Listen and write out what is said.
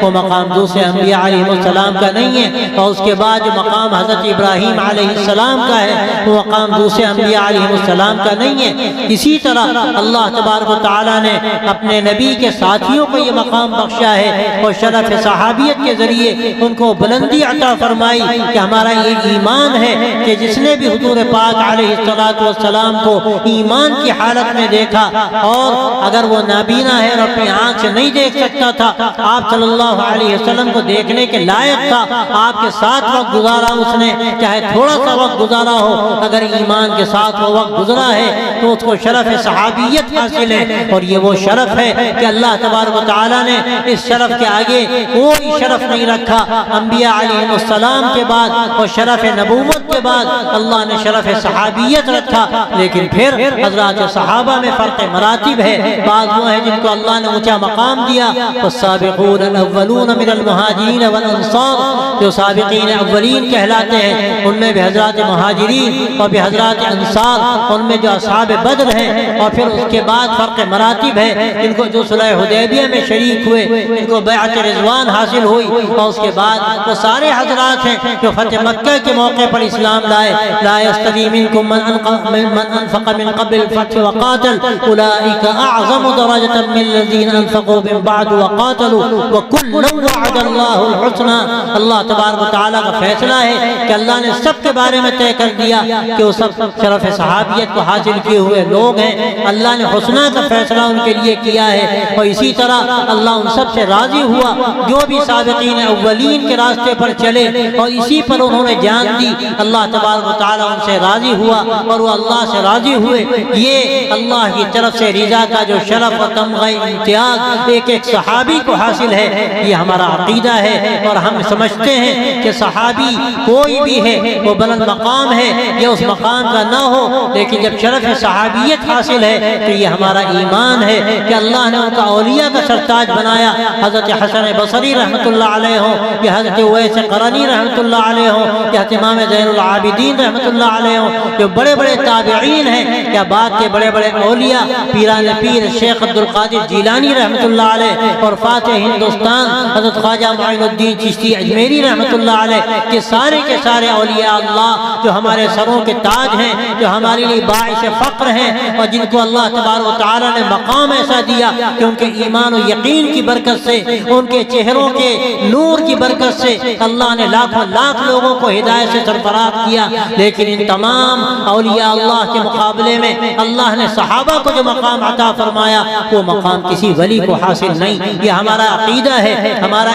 وہ مقام دوسرے انبیاء علیہ السلام کا نہیں ہے، اور اس کے بعد جو مقام حضرت ابراہیم علیہ السلام کا ہے وہ مقام دوسرے انبیاء علیہ السلام کا نہیں ہے۔ اسی طرح اللہ تبارک و تعالیٰ نے اپنے نبی کے ساتھیوں کو یہ مقام بخشا ہے اور شرف صحابیت کے ذریعے ان کو بلندی عطا فرمائی کہ ہمارا یہ ایمان ہے کہ جس نے بھی حضور پاک علیہ السلام کو ایمان کی حالت میں دیکھا، اور اگر وہ نابینا ہے اور اپنی آنکھ سے نہیں دیکھ سکتا تھا، آپ صلی اللہ علیہ وسلم کو دیکھنے کے لائق تھا، آپ کے ساتھ وقت گزارا اس نے، چاہے تھوڑا سا وقت گزارا ہو، اگر ایمان کے ساتھ وہ وقت گزرا ہے تو اس کو شرف صحابیت حاصل ہے۔ اور یہ وہ شرف ہے کہ اللہ تبارک و تعالیٰ نے اس شرف کے آگے کوئی شرف نہیں رکھا۔ انبیاء علیہ السلام کے بعد اور شرف نبوت کے بعد اللہ نے شرف صحابیت رکھا، لیکن پھر حضرات صحابہ میں فرق مراتب ہے۔ بعض وہ ہیں جن کو اللہ نے اونچا مقام دیا، والسابقون الاولون من المہاجرین والانصار، جو سابقین اولین کہلاتے ہیں، ان میں بھی حضرات مہاجرین اور بھی حضرات انصار، ان میں جو اصحاب بدر ہیں، اور پھر اس کے بعد فرق مراتب ہے ان کو جو صلح حدیبیہ میں شریک ہوئے، ان کو بیعت رضوان حاصل ہوئی، اور اس کے بعد وہ سارے حضرات ہیں جو فتح مکہ کے موقع پر اسلام لائے۔ لا یستوی منکم من انفق من قبل الفتح وقاتل اولئک اعظم درجۃ من الذین انفقوا من بعد وقاتلوا وکلا وعد اللہ الحسنى۔ اللہ تبارک و تعالیٰ کا فیصلہ ہے کہ اللہ نے سب کے بارے میں طے کر دیا کہ وہ سب شرف صحابیت کو حاصل کیے ہوئے لوگ ہیں، اللہ نے حسنہ کا فیصلہ ان کے لیے کیا ہے، اور اسی طرح اللہ ان سب سے راضی ہوا جو بھی سابقین اولین کے راستے پر چلے اور اسی پر انہوں نے جان دی، اللہ تبارک و تعالیٰ ان سے راضی ہوا اور وہ اللہ سے راضی ہوئے۔ یہ اللہ کی طرف سے رضا کا جو شرف و تمغہ امتیاز ایک ایک صحابی کو حاصل ہے، یہ ہمارا عقیدہ ہے، اور ہم سمجھتے ہیں کہ صحابی کوئی بھی ہے وہ بلند مقام ہے یا اس مقام کا نہ ہو، لیکن جب شرف صحابیت حاصل ہے تو یہ ہمارا ایمان ہے کہ اللہ نے ان کا اولیاء کا سرتاج بنایا۔ حضرت حسن بصری رحمۃ اللہ علیہ ہوں یا حضرت اویس قرنی رحمۃ اللہ علیہ ہوں یا امام زین العابدین رحمۃ اللہ علیہ ہوں، جو بڑے بڑے تابعین ہیں، یا بعد کے بڑے بڑے اولیاء پیران پیر شیخ عبد القادر جیلانی رحمۃ اللہ علیہ اور فاتح ہندوستان حضرت خواجہ معین الدین چشتی اجمیری رحمۃ اللہ علیہ، کہ سارے اولیاء اللہ جو ہمارے سروں کے تاج ہیں، جو ہمارے لیے باعث فخر ہیں، اور جن کو اللہ تبارک و تعالیٰ نے مقام ایسا دیا کہ ان کے ایمان و یقین کی برکت سے، ان کے چہروں کے نور کی برکت سے اللہ نے لاکھوں لاکھ لوگوں کو ہدایت سے سرفراز کیا۔ لیکن ان تمام اولیاء اللہ کے مقابلے میں اللہ نے صحابہ کو جو مقام عطا فرمایا وہ مقام کسی ولی کو حاصل نہیں۔ یہ ہمارا عقیدہ ہے، ہمارا